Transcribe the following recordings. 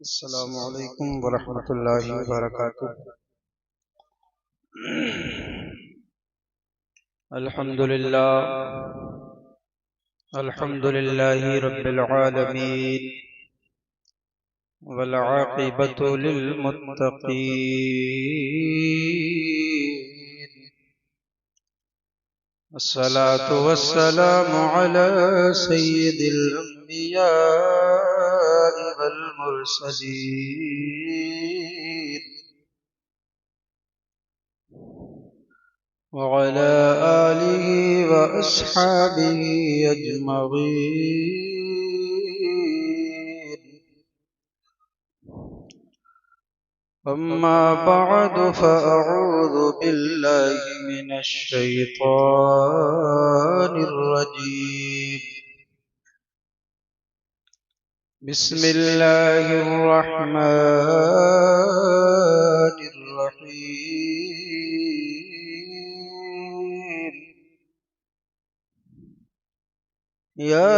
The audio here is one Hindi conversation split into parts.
अस्सलामु अलैकुम वरहमतुल्लाहि वबरकातुह। अल्हम्दुलिल्लाहि रब्बिल आलमीन वल आक़िबतु लिल मुत्तक़ीन। अस्सलातु वस्सलामु अला सय्यिदिल अंबियाइ वल मुरसलीन व अला आलिहि व अस्हाबिहि अजमईन। अम्मा बअदु फ़अऊज़ु बिल्लाहि मिनश शैतानिर रजीम। बिस्मिल्लाहिर रहमानिर रहीम। या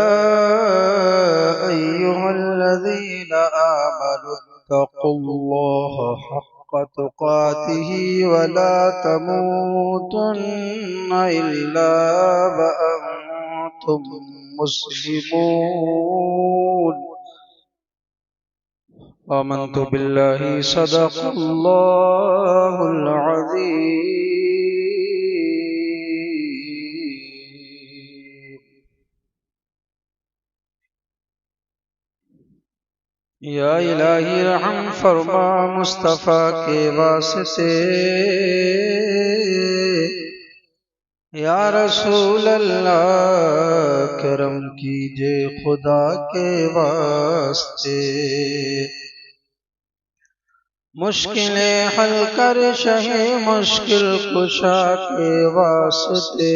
अय्युहल्लज़ीना आमनु इत्तक़ुल्लाहा हक़्क़ तुक़ातिही व ला तमूतुन्ना इल्ला व अंतुम मुस्लिमून। आमन्तु बिल्लाहि सदक़ल्लाहुल अज़ीम। या इलाही रहम फरमा मुस्तफ़ा के वास्ते, या रसूल अल्लाह करम कीजिए खुदा के वास्ते। मुश्किलें हल कर शहे मुश्किल कुशा के वास्ते,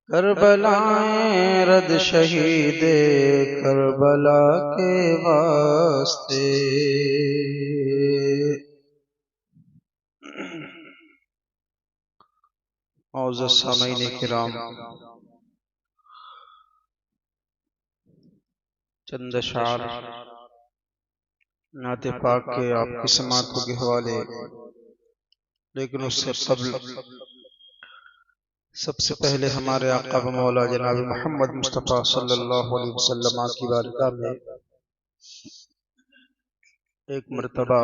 करबलाएं रद शहीदे करबला के वास्ते। औज़ सामईन किराम, चंद अशआर नाते पाक के आपकी समातों के हवाले, लेकिन उससे कबल सबसे पहले हमारे आका व मौला जनाब मोहम्मद मुस्तफ़ा सल्लल्लाहु अलैहि वसल्लम की बारगाह में एक मर्तबा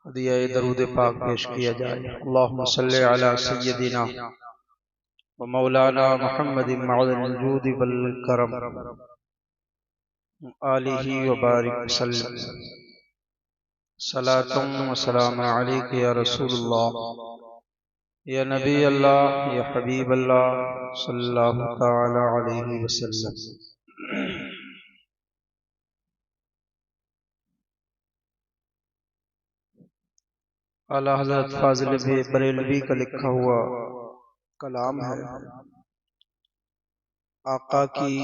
हदिया दरूद पाक पेश किया जाए। अल्लाहुम्मा सल्लि अला सय्यदिना व मौलाना मुहम्मदिन मअदनिल वजूद वल करम आलिहि व बारिक वसल्लम। सलातुम व सलाम अलैका या रसूलल्लाह, या नबी अल्लाह, या हबीब अल्लाह सल्लल्लाहु तआला अलैहि वसल्लम। आला हज़रत फाज़िल बरेलवी का लिखा हुआ कलाम है। आका की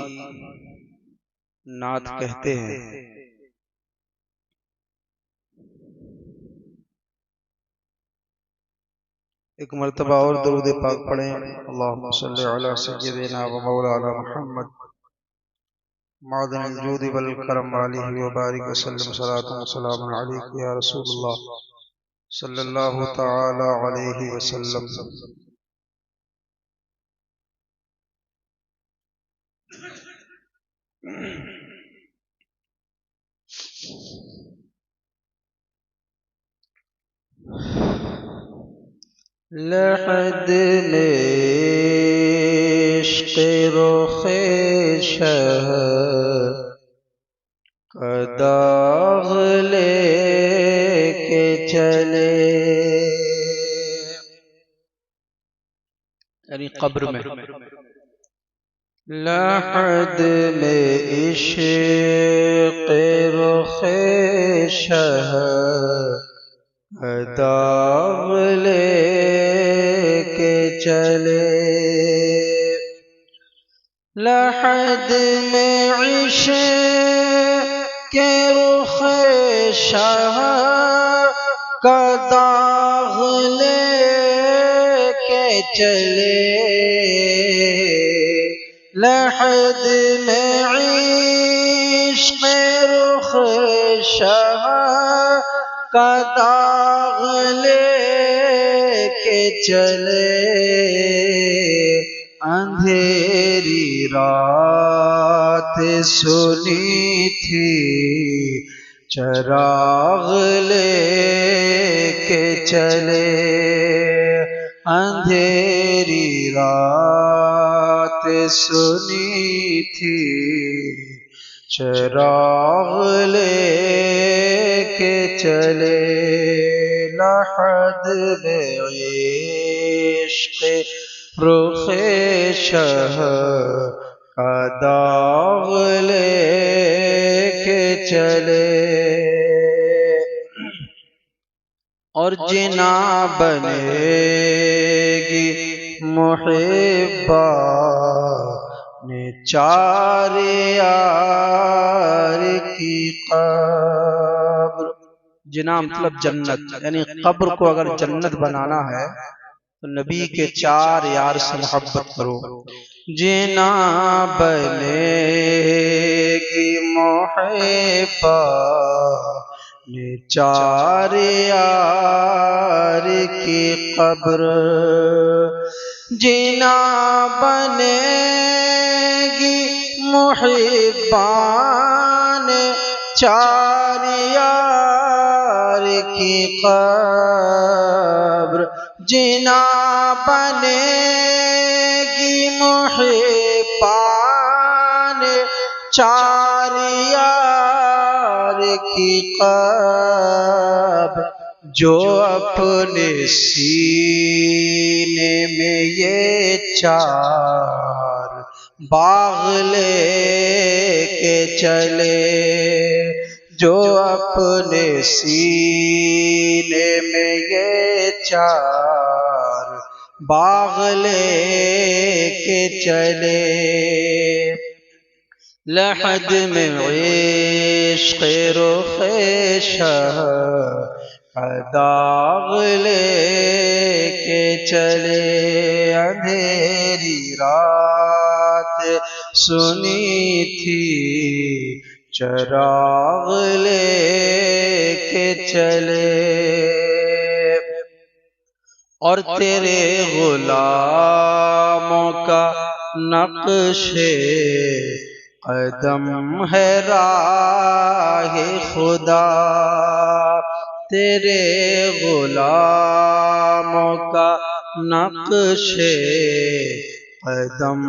नात कहते हैं, एक मर्तबा और दरूद पाक पढ़ें। अल्लाहुम्मा सल्लि अला सय्यदिना व मौलाना मुहम्मद मअदनिल वजूद वल करम आलिहि व बारिक वसल्लम। सलातुन व सलामुन अलैका या रसूलल्लाह सल्लल्लाहु तआला अलैहि वसल्लम। लहद में इश्क़ रुख़े शह का दाग़ लेके चले, यानी कब्र में। लहद में इश्क़ रुख़े शह दाग़ लेके चले, लहद में इश्क़ रुख़े शह का दाग़ लेके चले, लहद में इश्क़ रुख़ शाह का दाग लेके चले, अंधेरी रात सुनी थी चराग लेके चले, अंधेरी रात सुनी थी चराग लेके चले। लहद में इश्क़ रुख़े शह का दाग लेके चले, और जिना बनेगी मुहिब्बा ने चार यार की कब्र। जिना मतलब जन्नत, यानी कब्र को अगर जन्नत बनाना है तो नबी के चार यार से मोहब्बत करो। जिना बनेगी मुहिब्बा ने चार यार की कब्र, जिना बनेगी मुहिब्बा ने चार यार की कब्र, जिना बनेगी मुहिब्बा ने चार यार की कब्र, जो अपने सीने में ये चार बाग लेके चले, जो अपने सीने में ये चार बाग लेके चले। लहद में इश्क़ रुख़े शाह का दाग लेके चले, अंधेरी रात सुनी थी चराग लेके चले, और तेरे गुलामों का नक्शे कदम है राहे खुदा, तेरे गुलामों का नक्शे कदम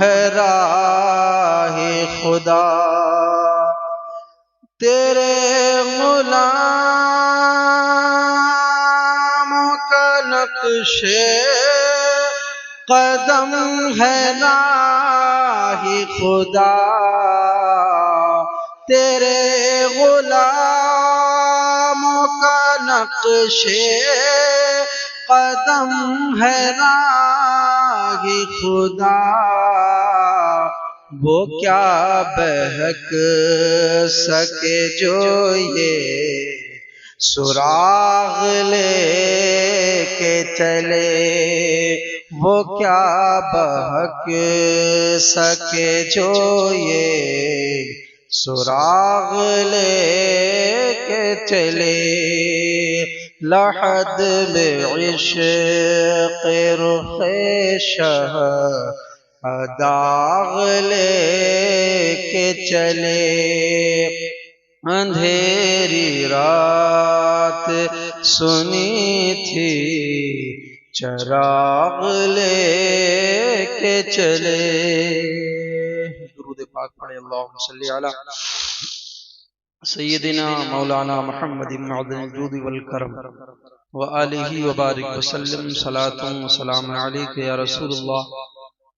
है राहे खुदा, तेरे गुलामों का नक्शे कदम है राहे खुदा, तेरे गुलामों का नक्शे कदम है राहे खुदा, वो क्या बहक सके जो ये सुराग लेके चले, वो क्या बहक सके जो ये सुराग लेके चले। लहद में इश्क़ रुख़े शाह का दाग लेके चले, अंधेरी रात सुनी थी चराग लेके चले। दुरूद पाक पढ़े। अल्लाहुम्मा सल्ली अला सय्यदिना मौलाना मुहम्मदिन मअदनिल जूद वल करम व आलिहि व बारिक वसल्लम। सलातुन व सलामुन अलैका या रसूलल्लाह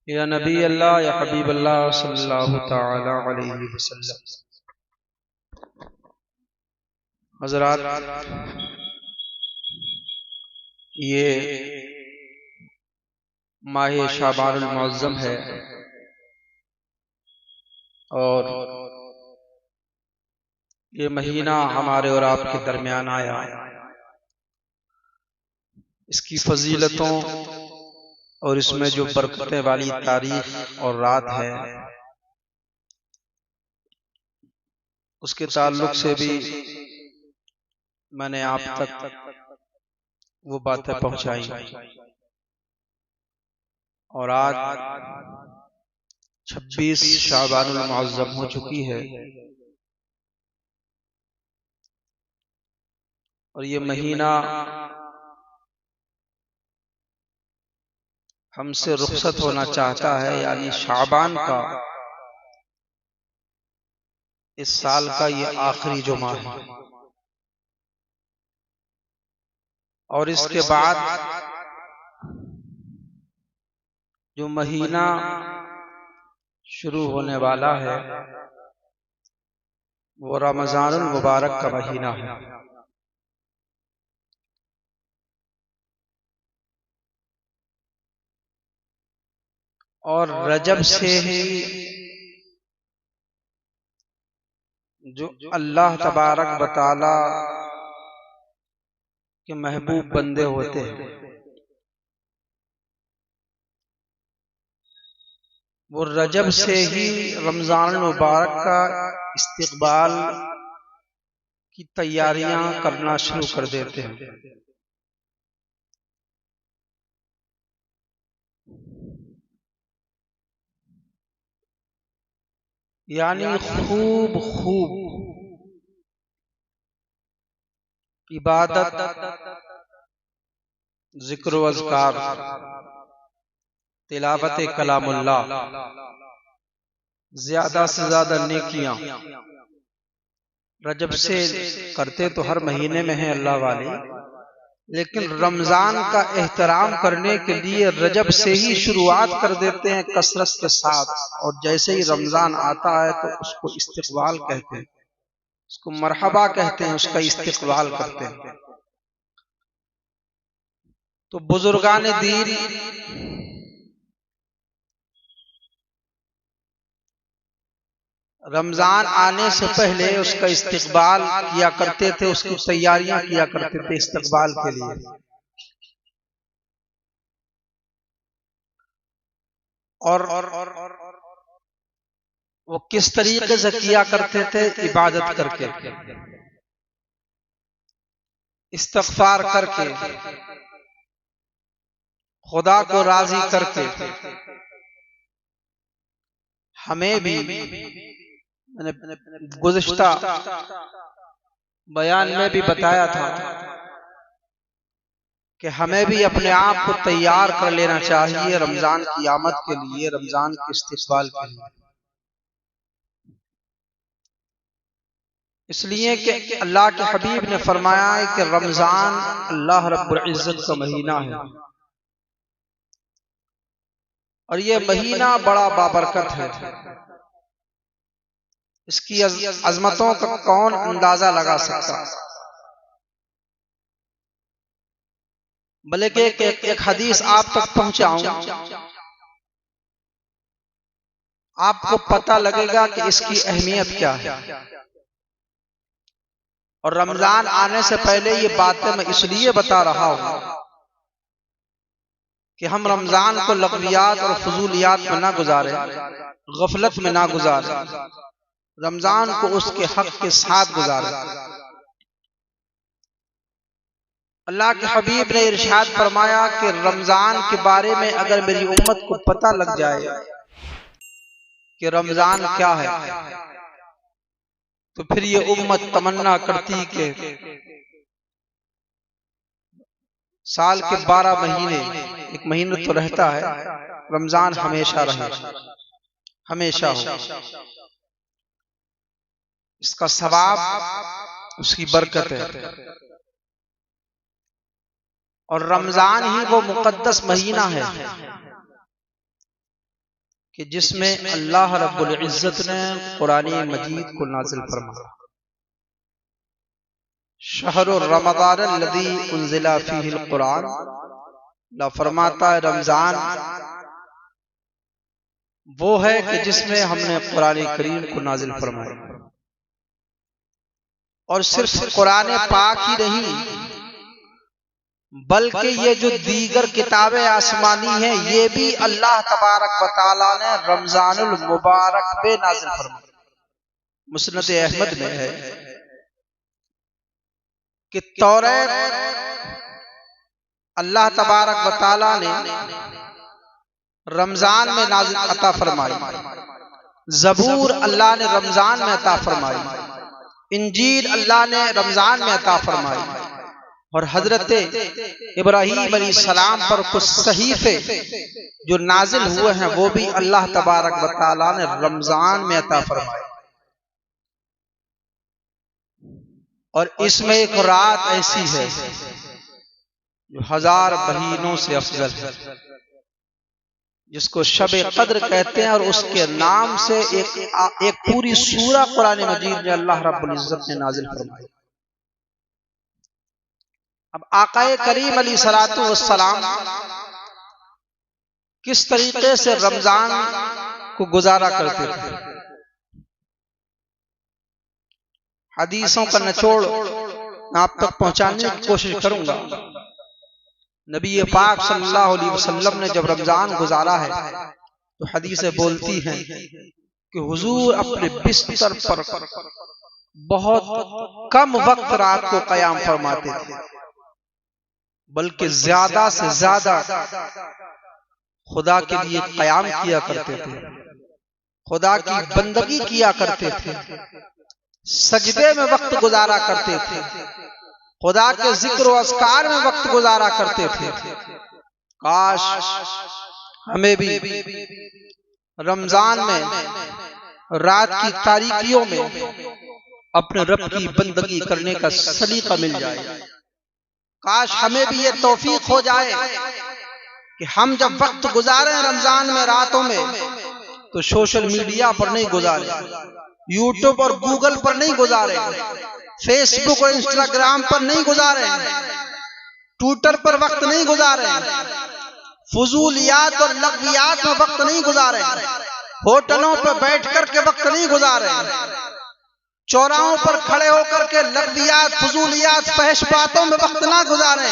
या नबी अल्लाह या हबीब अल्लाह सल्लल्लाहु तआला अलैहि वसल्लम। हज़रात, ये माह शाबानुल मुअज़्ज़म है और ये महीना हमारे और आपके दरमियान आया। इसकी फजीलतों और इसमें जो बरकतें वाली तारीख और रात है उसके ताल्लुक से भी मैंने आप तक वो बातें पहुंचाई। और आज 26 शाबानुल मुअज़्ज़म हो चुकी है और ये महीना हमसे रुखसत होना चाहता है, यानी शाबान का इस साल का ये आखिरी जुमा है। और इसके बाद जो महीना शुरू होने वाला है वो रमजानुल मुबारक का महीना है। और रजब से ही जो अल्लाह तबारक व तआला के महबूब बंदे होते हैं वो रजब से ही रमजान मुबारक का इस्तकबाल की तैयारियां करना शुरू कर देते हैं। यानी खूब खूब इबादत, जिक्र व अज़कार, तिलावत कलामुल्लाह, ज्यादा से ज्यादा नेकियां रजब से करते तो हर महीने में है अल्लाह वाले, लेकिन रमजान का एहतराम करने के लिए रजब से ही शुरुआत कर देते हैं कसरत के साथ। और जैसे ही रमजान आता है तो उसको इस्तकबाल कहते हैं, उसको मरहबा कहते हैं, उसका इस्तकबाल करते हैं। तो बुजुर्गान दीन रमजान आने से पहले उसका इस्तकबाल किया करते थे, उसकी तैयारियां किया करते थे इस्तकबाल के लिए। और वो किस तरीके से किया करते थे? इबादत करके, इस्तगफार करके, खुदा को राजी करके। हमें भी मैंने गुज़िश्ता बयान में भी बताया था कि हमें भी अपने आप को तैयार कर लेना चाहिए रमजान की आमद के लिए, रमजान के इस्तकबाल के लिए। इसलिए कि अल्लाह के हबीब ने फरमाया है कि रमजान अल्लाह रब्बुल इज्जत का महीना है और ये महीना बड़ा बाबरकत है। इसकी अजमतों का कौन अंदाजा लगा सकता? बल्कि एक हदीस आप तक पहुंचाऊं, आपको पता लगेगा कि इसकी अहमियत क्या है। और रमजान आने से पहले ये बातें मैं इसलिए बता रहा हूं कि हम रमजान को लग़वियात और फजूलियात में ना गुजारे, गफलत में ना गुजारे, रमजान को उसके हक के साथ गुजारे। अल्लाह के हबीब ने इरशाद फरमाया कि रमजान के बारे में अगर मेरी उम्मत को पता लग जाए कि रमजान क्या है तो फिर ये उम्मत तमन्ना करती कि साल के 12 महीने, एक महीने तो रहता है, रमजान हमेशा रहे, हमेशा हो। इसका सवाब, उसकी बरकत है। और रमजान ही वो मुकद्दस महीना है कि जिसमें अल्लाह रब्बुल इज्जत ने कुरान मजीद को नाज़िल फरमाया। शहरुर रमज़ान अल्लज़ी उन्ज़िला फ़ीहिल कुरान, अल्लाह फरमाता है रमजान वो है कि जिसमें हमने कुरान करीम को नाज़िल फरमाया। और सिर्फ कुरान पाक ही नहीं बल्कि ये जो दीगर किताबें आसमानी हैं ये भी अल्लाह तबारक व तआला ने रमजानुल मुबारक में नाज़िल फरमाई। मुस्नद अहमद में है कि तौरात अल्लाह तबारक व तआला ने रमजान में नाज़िल अता फरमाई, ज़बूर अल्लाह ने रमजान में अता फरमाई, इंजील अल्लाह ने रमजान में अता फरमाई, और हजरत इब्राहीम अलैहिस्सलाम पर कुछ सहीफे जो नाजिल हुए हैं वो भी अल्लाह तबारक व तआला ने रमजान में अता फरमाए। और इसमें एक रात ऐसी है जो 1000 महीनों से अफजल है, जिसको शब कद्र कहते हैं, और उसके नाम से एक पूरी सूरा कुरान मजीद में अल्लाह रब्बुल इज्जत ने नाजिल फरमाई। अब आकाए करीम अलैहिस्सलातु वस्सलाम किस तरीके से रमजान को गुजारा करते थे, हदीसों का निचोड़ आप तक पहुंचाने की कोशिश करूंगा। नबी पाक सल्लल्लाहु अलैहि वसल्लम ने जब रमजान गुजारा है तो हदीसें बोलती हैं कि हुजूर अपने बिस्तर पर बहुत कम वक्त रात को कयाम फरमाते थे, बल्कि ज्यादा से ज्यादा खुदा के लिए कयाम किया करते थे, खुदा की बंदगी किया करते थे, सजदे में वक्त गुजारा करते थे, खुदा के जिक्र और अस्कार में वक्त गुजारा करते थे। काश हमें भी रमजान में रात की तारीकियों में अपने रब की बंदगी करने का सलीका मिल जाए। काश हमें भी ये तौफीक हो जाए कि हम जब वक्त गुजारें रमजान में रातों में तो सोशल मीडिया पर नहीं गुजारे, यूट्यूब और गूगल पर नहीं गुजारे, फेसबुक और इंस्टाग्राम पर नहीं गुजारे, ट्विटर पर वक्त नहीं गुजारे, फजूलियात और लग़वियात में वक्त नहीं गुजारे, होटलों पर बैठ कर के वक्त नहीं गुजारे, चौराहों पर खड़े होकर के लग़वियात, फजूलियात, फहश बातों में वक्त ना गुजारे,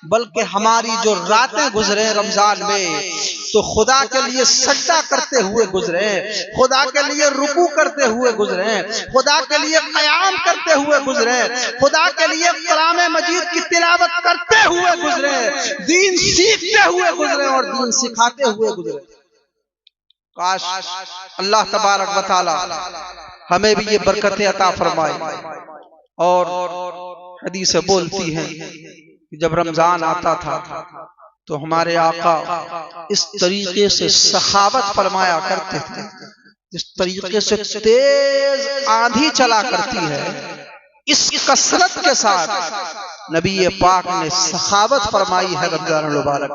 बल्कि हमारी जो रातें गुजरे रमजान में तो खुदा के लिए सजदा करते हुए गुजरे, खुदा के लिए रुकू करते हुए गुजरे, खुदा के लिए क़याम करते हुए गुजरे, खुदा के लिए कलाम मजीद की तिलावत करते हुए गुजरे, दीन सीखते हुए गुजरे और दीन सिखाते हुए गुजरे। काश अल्लाह तबारक व तआला हमें भी ये बरकतें अता फरमाए। और हदीस बोलती हैं कि जब रमजान आता था तो हमारे आका इस तरीके से सखावत फरमाया करते थे, जिस तरीके से तेज आंधी चला करती है, इस कसरत के साथ नबी पाक ने सखावत फरमाई है रमजान मुबारक।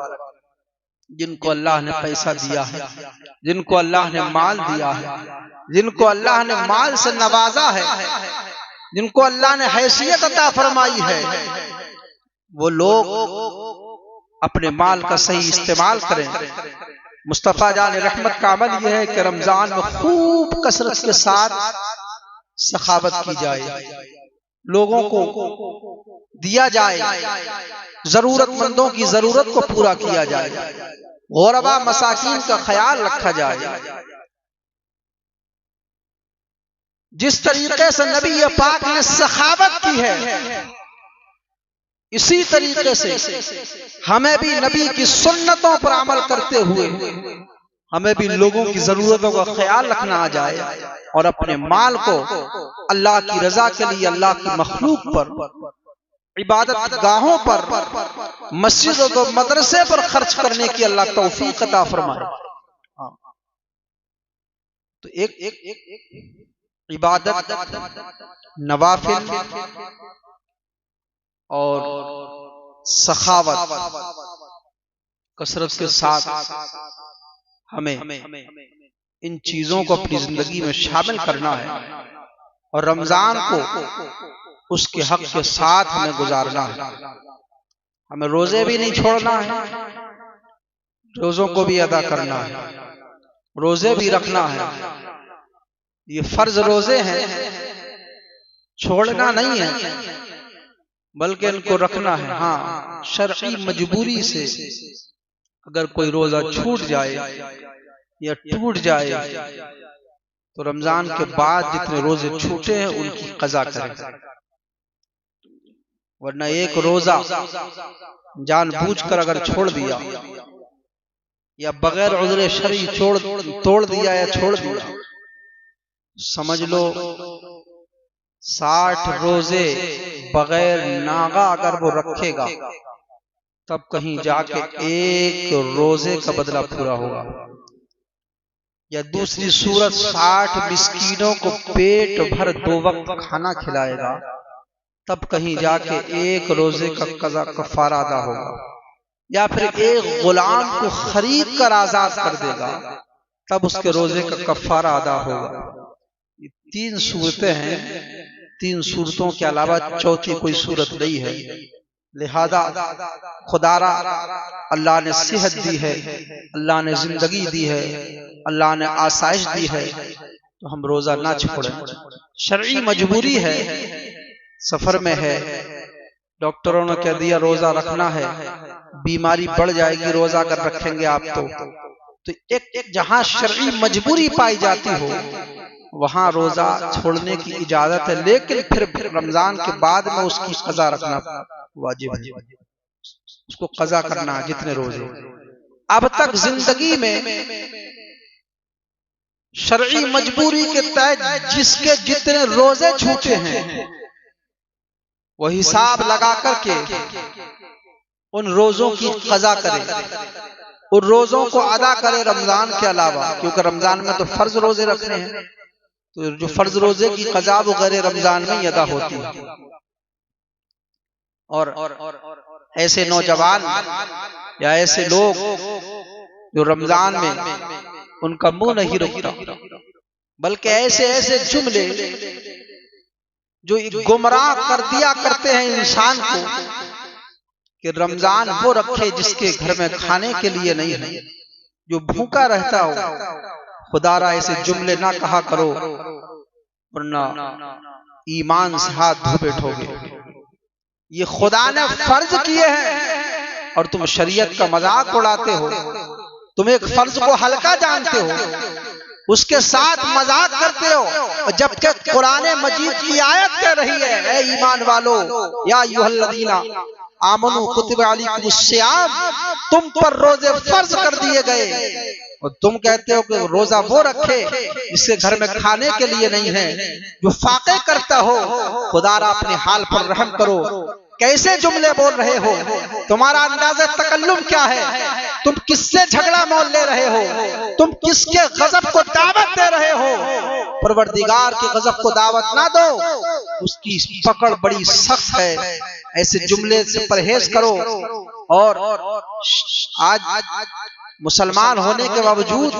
जिनको अल्लाह ने पैसा दिया है, जिनको अल्लाह ने माल दिया है, जिनको अल्लाह ने माल से नवाजा है, जिनको अल्लाह ने हैसियत अता फरमाई है, वो लोग अपने माल का सही इस्तेमाल करें। मुस्तफा जान रहमत का अमल यह है कि रमजान में खूब कसरत के साथ सखावत की जाए, लोगों को दिया जाए, जरूरतमंदों की जरूरत को पूरा किया जाए, गुरबा मसाकीन का ख्याल रखा जाए। जिस तरीके से नबी पाक ने सखावत की है, इसी तरीके से हमें भी नबी की सुन्नतों पर अमल करते हुए हमें भी लोगों की जरूरतों का ख्याल रखना आ जाए और अपने माल को अल्लाह की रजा के लिए, अल्लाह की मखलूक पर, इबादत गाहों पर, मस्जिद और मदरसे पर खर्च करने की अल्लाह तौफीक अता फरमाए। तो एक इबादत, नवाफिल और सखावत, कसरत के साथ हमें इन चीजों को अपनी जिंदगी में शामिल करना है और रमजान को उसके हक के साथ हमें गुजारना है। हमें रोजे भी नहीं छोड़ना है, रोजों को भी अदा करना है, रोजे भी रखना है। ये फर्ज रोजे हैं, छोड़ना नहीं है। बल्कि इनको रखना है। हाँ, शरई मजबूरी से अगर कोई रोजा छूट जाए या टूट जाए तो रमजान के बाद जितने रोजे छूटे हैं उनकी कज़ा करें, वरना एक रोजा जानबूझकर अगर छोड़ दिया या बगैर उज़्र शरई तोड़ दिया या छोड़ दिया, समझ लो 60 रोजे बगैर नागा अगर वो रखेगा तब कहीं जाके एक रोजे का बदला पूरा होगा। या दूसरी सूरत 60 मिस्कीनों को पेट भर 2 वक्त खाना खिलाएगा तब कहीं जाके एक रोजे का कज़ा कफ़ारा अदा होगा। या फिर एक गुलाम को खरीद कर आजाद कर देगा तब उसके रोजे का कफ़ारा अदा होगा। ये 3 सूरतें हैं, 3 सूरतों के अलावा चौथी कोई सूरत नहीं है। लिहाजा खुदारा अल्लाह ने सेहत दी है, अल्लाह ने जिंदगी दी है, अल्लाह ने आसाइश दी है, तो हम रोजा ना छोड़ें। शरई मजबूरी है, सफर में है, डॉक्टरों ने कह दिया रोजा रखना है, बीमारी बढ़ जाएगी रोजा अगर रखेंगे आप तो एक जहां शरई मजबूरी पाई जाती हो वहां रोजा छोड़ने की इजाजत है, लेकिन फिर रमजान के बाद में उसकी कज़ा रखना वाजिब है, उसको कज़ा करना है जितने रोजे। अब तक जिंदगी में शरई मजबूरी के तहत जिसके जितने रोजे छूटे हैं वो हिसाब लगा करके उन रोजों की कज़ा करे, उन रोजों को अदा करे रमजान के अलावा, क्योंकि रमजान में तो फर्ज रोजे रखने हैं, तो जो फर्ज रोजे की कज़ा वगैरह रमजान में ही अदा होती है। और ऐसे नौजवान या ऐसे लोग जो रमजान में उनका मुंह नहीं रुकता, बल्कि ऐसे ऐसे जुमले जो गुमराह कर दिया करते हैं इंसान को कि रमजान वो रखे जिसके घर में खाने के लिए नहीं है, जो भूखा रहता हो। खुदारा ऐसे जुमले ना कहा करो वरना ईमान से हाथ धो बैठोगे। ये खुदा ने फर्ज किए हैं और तुम शरीयत का मजाक उड़ाते हो, तुम एक फर्ज को हल्का जानते हो, उसके साथ मजाक करते हो, जबकि कुरान मजीद की आयत कह रही है ऐ ईमान वालो या अय्युहल्लज़ीना आमनू कुतिबा अलैकुमुस्सियाम, तुम पर रोजे फर्ज कर दिए गए और तुम कहते हो कि रोजा वो रखे जिसके घर में खाने के लिए नहीं है, जो फाके करता हो। खुदारा अपने हाल पर रहम करो, कैसे जुमले बोल रहे हो, तुम्हारा अंदाज़े तकल्लुम क्या है, तुम किससे झगड़ा मोल ले रहे हो, तुम किसके गजब को दावत दे रहे हो। परवरदिगार के गजब को दावत ना दो, उसकी पकड़ बड़ी सख्त है। ऐसे जुमले से परहेज करो। और आज मुसलमान होने के बावजूद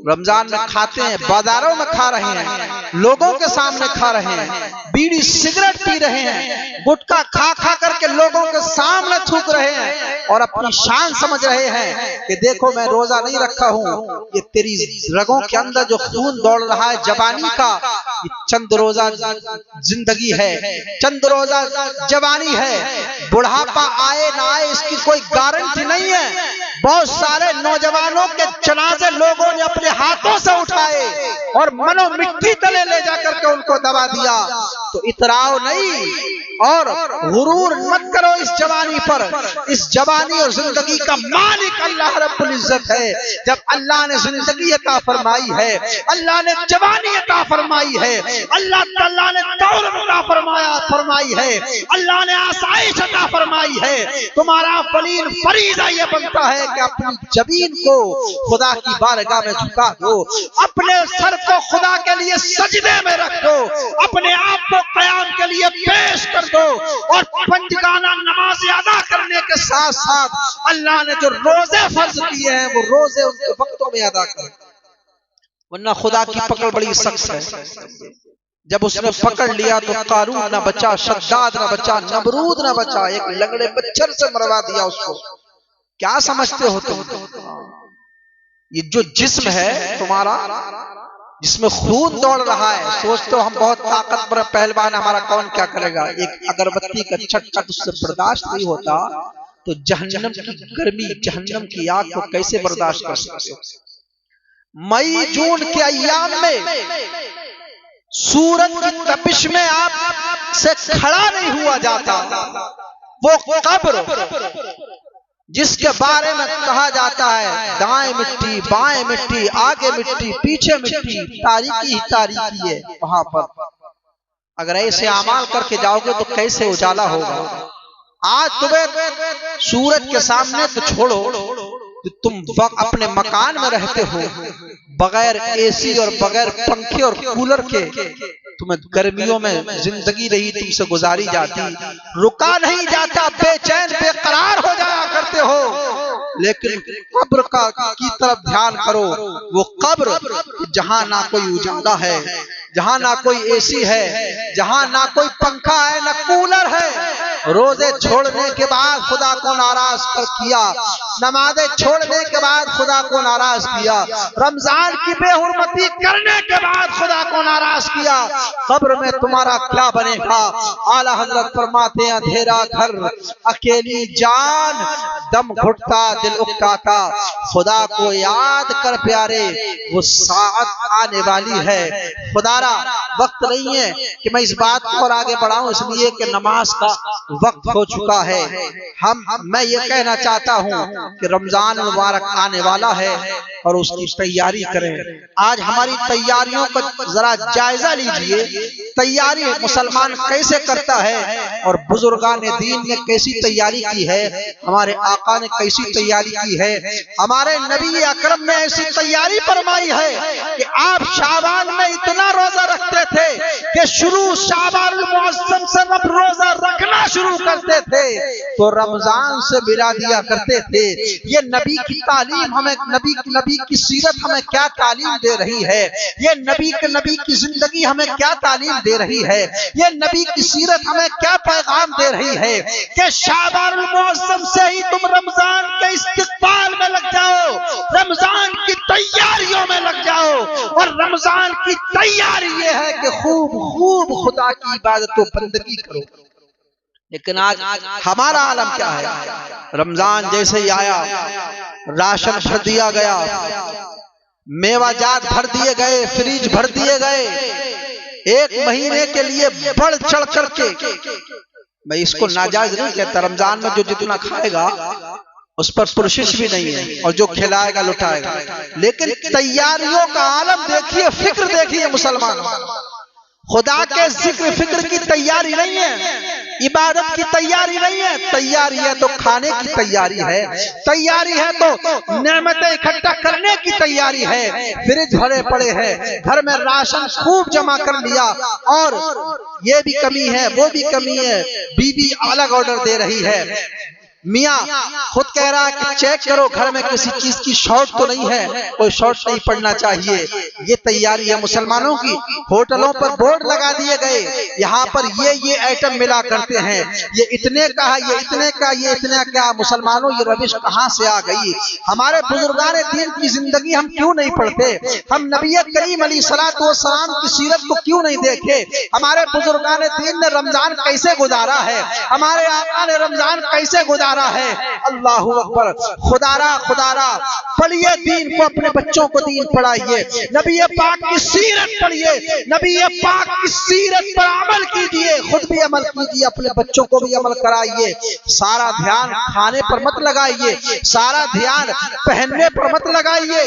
रमजान में खाते हैं, बाजारों में खा रहे हैं, लोगों के सामने खा रहे हैं, बीड़ी सिगरेट पी रहे हैं, गुटखा खा खा करके लोगों के सामने थूक रहे हैं और अपनी शान समझ रहे हैं कि देखो मैं रोजा नहीं रखा हूँ। ये तेरी रगों के अंदर जो खून दौड़ रहा है जवानी का, ये चंद रोजा जिंदगी है, चंद रोजा जवानी है। बुढ़ापा आए ना आए इसकी कोई गारंटी नहीं है। बहुत सारे नौजवानों के जनाजे लोगों ने अपने हाथों से उठाए और मनो मिट्टी तले ले जाकर के उनको दबा दिया। तो इतराओ नहीं और गुरूर मत करो इस जवानी पर। इस जवानी और जिंदगी का मालिक अल्लाह रब्बुल इज्जत है। जब अल्लाह ने जिंदगी अता फरमाई है, अल्लाह ने जवानी अता फरमाई है, अल्लाह ताला ने दौलत अता फरमाई है, अल्लाह ने आसाइश अता फरमाई है, तुम्हारा बलीन फरीज़ा ये बनता है कि अपनी जबीन को खुदा की बारगाह में झुका दो, अपने सर को खुदा के लिए सजदे में रख दो, अपने आप को क़याम के लिए पेश कर दो और पंजगाना नमाज अदा करने के साथ साथ अल्लाह ने जो रोजे फर्ज किए हैं वो रोजे उनके वक्तों में अदा करें, वरना खुदा की पकड़ बड़ी सख्त है। जब उसने पकड़ लिया तो कारून ना बचा, शद्दाद ना बचा, नमरूद ना बचा, एक लंगड़े बच्चर से मरवा दिया उसको। क्या समझते हो तुम? ये जो जिस्म है तुम्हारा, जिसमें खून दौड़ रहा है। सोचते हो हम बहुत ताकतवर पहलवान, हमारा कौन क्या करेगा। एक अगरबत्ती का छटछट उससे बर्दाश्त नहीं होता तो जहन्नम की गर्मी, जहन्नम की आग को कैसे बर्दाश्त कर सकते हो। मई जून के अय्याम में सूरज की तपिश में आप से खड़ा नहीं हुआ जाता। वो कब्र जिसके बारे में कहा जाता है दाएं मिट्टी, बाएं मिट्टी, आगे मिट्टी, पीछे मिट्टी, तारीकी ही तारीकी है। वहां पर अगर ऐसे अमाल करके जाओगे तो कैसे उजाला होगा। आज तुम्हें सूरज के सामने तो छोड़ो, तुम अपने मकान में रहते हो बगैर एसी और बगैर पंखे और कूलर के, तुम्हें गर्मियों में जिंदगी रही तुमसे गुजारी जाती, रुका नहीं जाता, बेचैन बेकरार हो जाया करते हो। लेकिन कब्र की तरफ ध्यान करो। वो कब्र जहां ना कोई उजाला है, जहां ना कोई एसी है, जहां ना कोई पंखा है, ना कूलर है। रोजे छोड़ने के बाद खुदा को नाराज किया, नमाजें छोड़ने के बाद खुदा को नाराज किया, रमजान की बेहुरमती करने के बाद खुदा को नाराज किया। कब्र में तुम्हारा क्या बनेगा। आला हजरत फरमाते हैं अंधेरा घर, अकेली जान, दम घुटता दिल उकताता, खुदा को याद कर प्यारे वो साअत आने वाली है। खुदारा वक्त नहीं है कि मैं इस बात को और आगे बढ़ाऊं, इसलिए कि नमाज का वक्त हो चुका है। मैं ये कहना चाहता हूं कि रमजान मुबारक आने वाला है और उसकी तैयारी करें। आज हमारी तैयारियों का जरा जायजा लीजिए, तैयारी मुसलमान कैसे करता है और बुजुर्गान दीन ने कैसी तैयारी की है, हमारे आका ने कैसी तैयारी की है, हमारे नबी अकरम ने ऐसी तैयारी फरमाई है कि आप शाबान में इतना रोजा रखते थे कि शुरू शाबान मुअज्जम से जब रोजा रखना शुरू करते थे तो रमजान से मिला दिया करते थे। ये नबी की तालीम हमें, नबी की सीरत हमें क्या तालीम दे रही है, ये नबी की जिंदगी हमें क्या तालीम दे रही है, ये नबी की सीरत हमें क्या पैगाम दे रही है कि शाबान मुअज्जम से ही तुम रमजान के इस्तिक़बाल में लग जाओ, रमजान की तैयारियों में लग जाओ। और रमजान की तैयारी ये है कि खूब खूब खुदा की इबादत और बंदगी करो। लेकिन आज हमारा आलम क्या है। रमजान जैसे ही आया राशन भर दिया गया, मेवाजात भर दिए गए, फ्रिज भर दिए गए, एक महीने के लिए बढ़ चढ़ करके। मैं इसको नाजायज नहीं कहता, रमजान में जो जितना खाएगा उस पर पुरशिश भी नहीं है और जो खिलाएगा लुटाएगा। लेकिन तैयारियों का आलम देखिए, फिक्र देखिए मुसलमान। खुदा के जिक्र फिक्र की तैयारी नहीं है, इबादत की तैयारी नहीं है। तैयारी है तो खाने की तैयारी है, तैयारी है तो नेमतें इकट्ठा करने की तैयारी है। फ्रिज भरे पड़े हैं, घर में राशन खूब जमा कर लिया और ये भी कमी है वो भी कमी है, बीबी अलग ऑर्डर दे रही है, मियाँ खुद कह रहा है कि चेक करो घर में किसी चीज की शॉर्ट तो नहीं है, कोई शॉर्ट नहीं पड़ना चाहिए। ये तैयारी है मुसलमानों की। होटलों पर बोर्ड लगा दिए गए, यहाँ पर ये आइटम मिला करते हैं, ये इतने का है, ये इतने का, ये इतने का। मुसलमानों ये रविश कहाँ से आ गई। हमारे बुजुर्गान दीन की जिंदगी हम क्यों नहीं पढ़ते, हम नबी करीम अलैहिस्सलातु वस्सलाम की सीरत को क्यों नहीं देखे। हमारे बुजुर्गान दीन ने रमजान कैसे गुजारा है, हमारे आका ने रमजान कैसे गुजारा है। अल्लाहु अकबर। खुदारा पढ़िए दीन को, अपने बच्चों को दीन पढ़ाइए, नबी पाक की सीरत पढ़िए, नबी पाक की सीरत पर अमल कीजिए, खुद भी अमल कीजिए, अपने बच्चों को भी अमल कराइए। सारा ध्यान खाने पर मत लगाइए, सारा ध्यान पहनने पर मत लगाइए,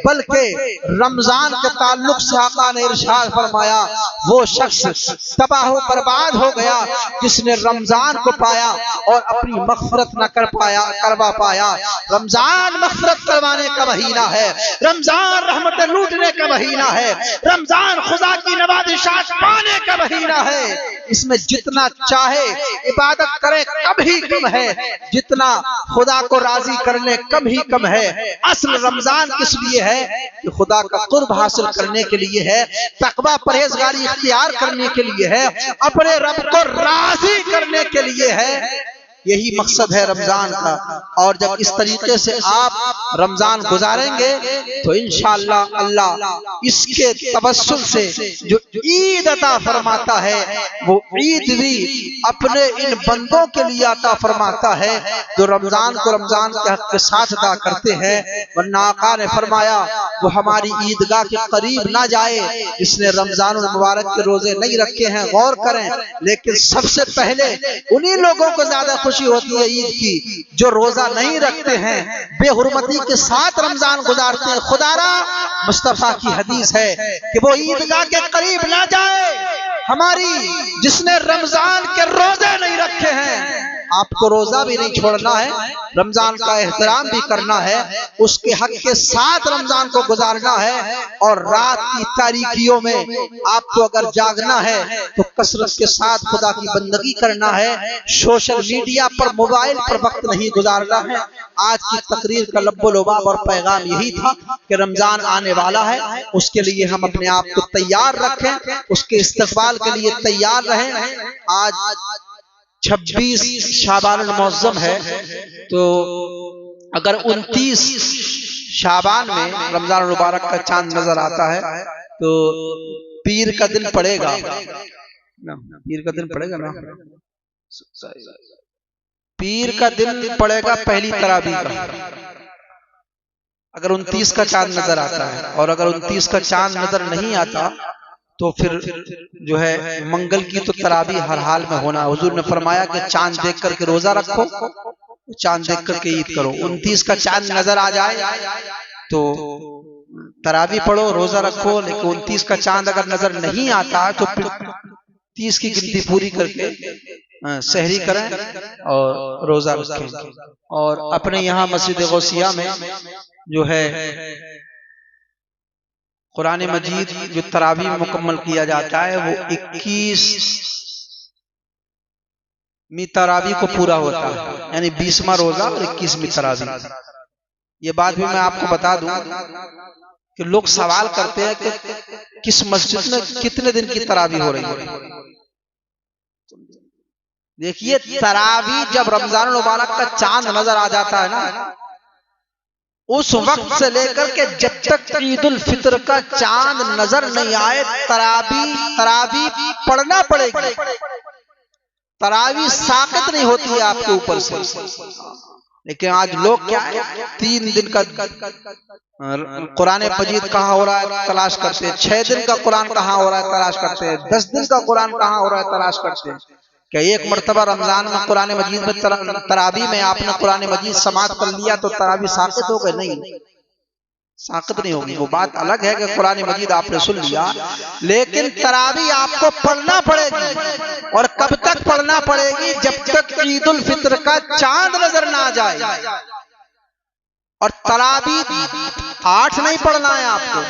बल्कि रमजान के ताल्लुक से आका ने इरशाद फरमाया वो शख्स तबाह बर्बाद हो गया जिसने रमजान को पाया और अपनी मग़फ़िरत न करवा पाया। रमजान मग़फ़िरत करवाने का महीना है, रमजान रहमत लूटने का महीना है, रमजान खुदा की नवाज़िशात पाने का महीना है। इसमें जितना चाहे इबादत करे कम ही कम है, जितना खुदा को राजी करने कम ही कम है। असल रमजान किस लिए है कि खुदा का कुर्ब हासिल करने के लिए है, तक़वा परहेज़गारी इख्तियार करने के लिए है, अपने रब को राजी करने के लिए है। यही मकसद है रमजान का। और जब इस तरीके से आप रमजान गुजारेंगे तो इंशाअल्लाह अल्लाह इसके तवस्सुल से जो ईद अता फरमाता है वो ईद भी अपने इन बंदों के लिए अता फरमाता है जो रमजान को रमजान के हक के साथ अदा करते हैं। वरना आका ने फरमाया वो हमारी ईदगाह के करीब ना जाए जिसने रमजान मुबारक के रोजे नहीं रखे हैं। गौर करें, लेकिन सबसे पहले उन्हीं लोगों को ज्यादा खुशी होती है ईद की जो रोजा नहीं रखते हैं, बेहुरमती के साथ रमजान गुजारते हैं। खुदारा मुस्तफा की हदीस है कि वो ईदगाह के करीब ना जाए हमारी जिसने रमजान के रोजे नहीं रखे हैं। आपको रोजा भी नहीं छोड़ना है, रमजान का एहतराम भी करना है, उसके हक के साथ रमजान को गुजारना है। और रात की तारीकियों में आपको अगर जागना है तो कसरत के साथ खुदा की बंदगी करना है। सोशल मीडिया पर, मोबाइल पर वक्त नहीं गुजारना है। आज की तकरीर का लब्बो-लुबाब और पैगाम यही था कि रमजान आने वाला है, उसके लिए हम अपने आप को तैयार रखें, उसके इस्तकबाल के लिए तैयार रहें। आज 26 शाबान मुअज़्ज़म है, तो अगर 29 शाबान में रमजान मुबारक का चांद नजर आता है तो पीर का दिन पड़ेगा ना, पीर का दिन पड़ेगा ना, पीर का दिन पड़ेगा पहली तरावी का। अगर 29 का चांद नजर आता है, और अगर 29 का चांद नजर नहीं आता तो फिर जो है मंगल की तो तरावी हर हाल में होना। हुजूर ने फरमाया कि चांद देख करके रोजा रखो, चांद देख करके ईद करो। 29 का चांद नजर आ जाए तो तरावी पढ़ो, रोजा रखो। लेकिन 29 का चांद अगर नजर नहीं आता तो 30 की गिनती पूरी करके सहरी करें और रोजा रखें। और अपने यहाँ मस्जिद गौसिया में जो है कुरान मजीद जो तरावी में मुकम्मल किया जाता है वो 21वीं तरावी को पूरा होता है, यानी 20वां रोजा और 21वीं तरावी। ये बात भी मैं आपको बता दूं कि लोग सवाल करते हैं कि किस मस्जिद में कितने दिन की तरावी हो रही है। देखिए, तरावी जब रमजान मुबारक का चांद नजर आ जाता है ना, उस वक्त से लेकर के जब तक ईद उल फितर का चांद नजर नहीं आए तरावी पढ़ना पड़ेगी। तरावी साकत नहीं होती है आपके ऊपर से। लेकिन आज लोग क्या है, 3 दिन का कुरान मजीद कहाँ हो रहा है तलाश करते हैं, 6 दिन का कुरान कहाँ हो रहा है तलाश करते हैं, 10 दिन का कुरान कहाँ हो रहा है तलाश करते हैं। क्या एक मर्तबा रमजान में कुरान मजीद में तरावी में आपने कुरान मजीद समाप्त कर लिया तो तरावी साकित हो गए? नहीं, साकित नहीं होगी। वो बात अलग है कि कुरान मजीद आपने सुन लिया, लेकिन तरावी आपको पढ़ना पड़ेगी। और कब तक पढ़ना पड़ेगी? जब तक ईद उल फितर का चांद नजर ना आ जाए। और तरावी 8 नहीं पढ़ना है आपको।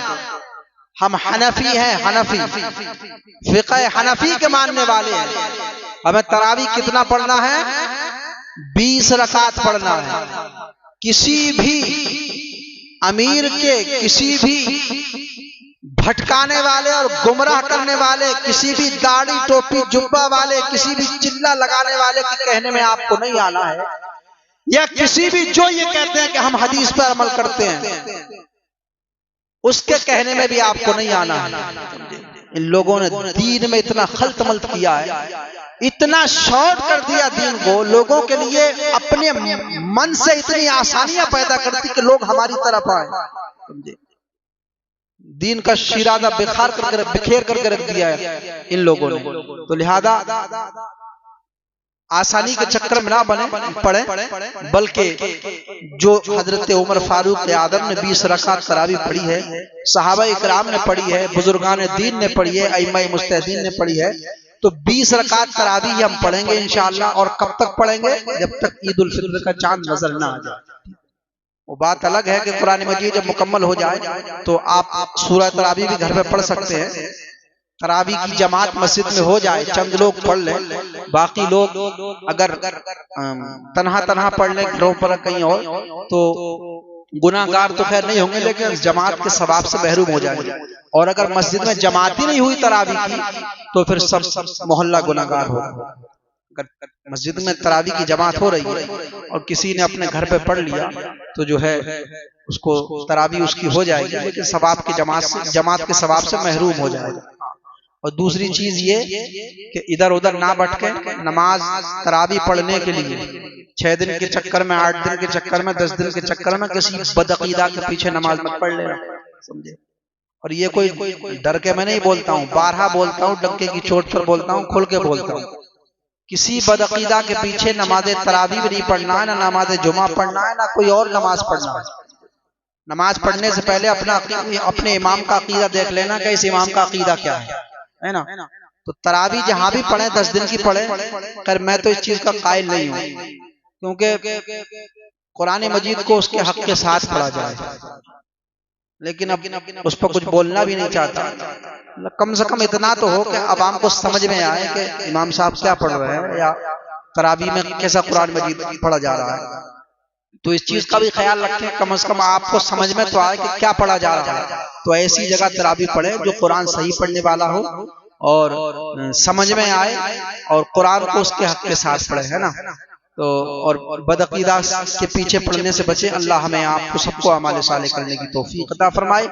हम हनफी हैं, हनफी फिक़ह हनफी के मानने वाले हैं। हमें तरावी कितना पढ़ना है? 20 रकात पढ़ना है। किसी भी अमीर के, किसी भी भटकाने वाले और गुमराह करने वाले, किसी भी दाढ़ी टोपी जुब्बा वाले, किसी भी चिल्ला लगाने वाले के कहने में आपको नहीं आना है, या किसी भी जो ये कहते हैं कि हम हदीस पर अमल करते हैं उसके कहने में भी आपको नहीं आना है। इन लोगों ने दीन में इतना खल्त-मल्त किया है, इतना शॉर्ट कर दिया दीन को, लोगों के लिए अपने मन से इतनी आसानियां पैदा करती कि लोग हमारी तरफ आए। दीन का शिरादा बिखेर करके रख दिया है इन लोगों ने। तो लिहाजा आसानी के चक्कर में ना पड़े, बल्कि जो हजरत उमर फारूक आदम ने 20 रकात तरावी पढ़ी है, सहाबा इकराम ने पढ़ी है, बुजुर्गान दीन ने पढ़ी है, अइम्मा मुज्तहिदीन ने पढ़ी है, तो 20 रकात तरावी हम पढ़ेंगे इंशाअल्लाह। और कब तक पढ़ेंगे? जब तक ईद उल फितर का चांद नजर ना आ जाए। वो बात अलग है कि कुरान मजीद जब मुकम्मल हो जाए तो आप सूरह तरावी भी घर में पढ़ सकते हैं। तरावी की जमात मस्जिद में हो जाए, चंद लोग पढ़ लें, बाकी लोग अगर तन्हा पढ़ लें घरों पर कहीं और, तो गुनाहगार तो खैर नहीं होंगे, लेकिन जमात के सवाब से महरूम हो जाएंगे। और अगर मस्जिद में जमात ही नहीं हुई तरावी की तो फिर सब मोहल्ला गुनाहगार होगा। अगर मस्जिद में तरावी की जमात हो रही है और किसी ने अपने घर पे पढ़ लिया तो जो है उसको तरावी उसकी हो जाएगी, लेकिन सवाब की जमात के सवाब से महरूम हो जाएगा। और दूसरी चीज ये कि इधर उधर ना भटके, नमाज तरावी पढ़ने के लिए 6 दिन के चक्कर में, 8 दिन के चक्कर में, 10 दिन के चक्कर में किसी बदअकीदा के पीछे नमाज मत पढ़ लेना, समझे। और ये कोई डर के मैं नहीं बोलता हूँ, बारहा बोलता हूँ, डंके की चोट पर बोलता हूँ, खुल के बोलता हूँ। किसी बदअकीदा के पीछे नमाज तरावी भी नहीं पढ़ना है, ना नमाज जुमा पढ़ना है, ना कोई और नमाज पढ़ना है। नमाज पढ़ने से पहले अपने इमाम का अकीदा देख लेना कि इस इमाम का अकीदा क्या है ना। तो तरावी जहां भी पढ़े 10 दिन की पढ़े, खैर मैं तो इस चीज का कायल नहीं हूं, क्योंकि कुरान मजीद को उसके हक के साथ पढ़ा जाए, लेकिन अब उस पर कुछ बोलना भी नहीं चाहता। कम से कम इतना तो हो कि अवाम को समझ में आए कि इमाम साहब क्या पढ़ रहे हैं या तरावी में कैसा कुरान मजीद पढ़ा जा रहा है। तो इस चीज का भी ख्याल रखें, कम से कम आपको समझ में तो आए कि क्या पढ़ा जा रहा है। तो ऐसी जगह तरावी पढ़े जो कुरान सही पढ़ने वाला हो और समझ में आए और कुरान को उसके हक के साथ पढ़े, है ना। तो और बदअकीदा के पीछे पढ़ने से बचे। अल्लाह हमें आपको सबको अमाल साले करने की तौफीक अता फरमाए,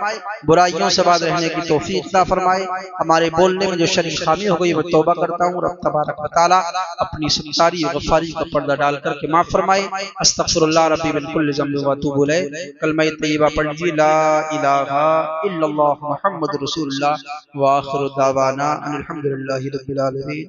बुराइयों से बाज रहने की तौफीक अता फरमाए। हमारे बोलने में जो शरीफ खामी हो गई वो तौबा करता हूँ, रब तबारक व तआला अपनी सत्तारी गफ़ारी का पर्दा डाल करके माफ फरमाए। अस्तगफिरुल्लाह रब्बी मिन कुल्लि ज़ंबिन व अतूबु इलैह। कलमा तय्यबा पढ़ लीजिए, ला इलाहा इल्लल्लाह मुहम्मदुर रसूलुल्लाह व आखिरु दावाना अनिल हम्दुलिल्लाहि रब्बिल आलमीन।